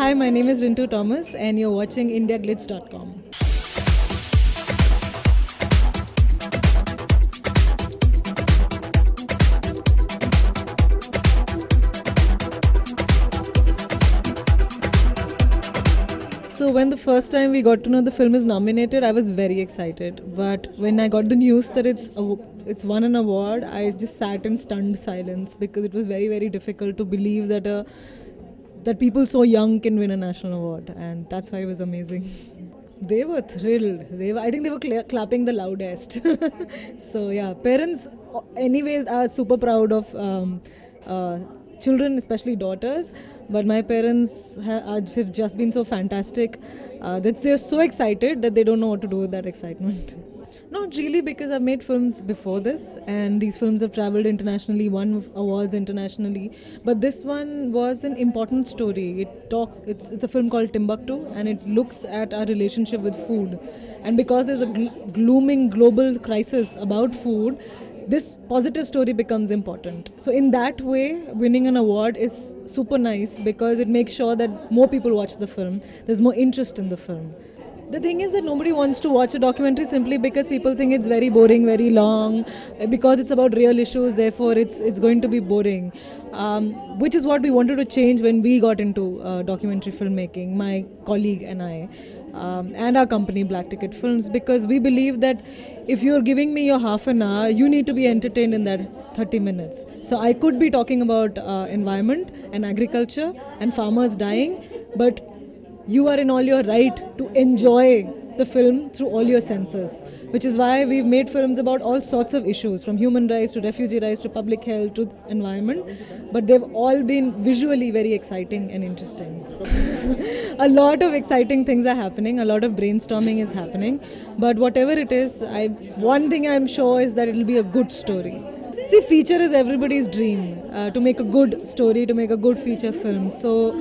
Hi, my name is Rintu Thomas and you're watching IndiaGlitz.com. So when the first time we got to know the film is nominated, I was very excited. But when I got the news that it's won an award, I just sat in stunned silence because it was very difficult to believe that people so young can win a national award, and that's why it was amazing. They were thrilled. I think they were clapping the loudest. So yeah, parents, anyways, are super proud of children, especially daughters. But my parents have just been so fantastic that they're so excited that they don't know what to do with that excitement. Not really, because I've made films before this, and these films have traveled internationally, won awards internationally. But this one was an important story. It's a film called Timbuktu, and it looks at our relationship with food. And because there's a glooming global crisis about food, this positive story becomes important. So in that way, winning an award is super nice because it makes sure that more people watch the film. There's more interest in the film. The thing is that nobody wants to watch a documentary simply because people think it's very boring, very long, because it's about real issues. Therefore, it's going to be boring, which is what we wanted to change when we got into documentary filmmaking. My colleague and I, and our company Black Ticket Films, because we believe that if you're giving me your half an hour, you need to be entertained in that 30 minutes. So I could be talking about environment and agriculture and farmers dying, but you are in all your right to enjoy the film through all your senses, which is why we've made films about all sorts of issues, from human rights to refugee rights to public health to environment, but they've all been visually very exciting and interesting. A lot of exciting things are happening, a lot of brainstorming is happening, but whatever it is, one thing I'm sure is that it'll be a good story. See, feature is everybody's dream, to make a good story, to make a good feature film. So,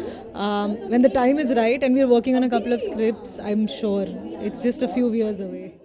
when the time is right and we're working on a couple of scripts, I'm sure it's just a few years away.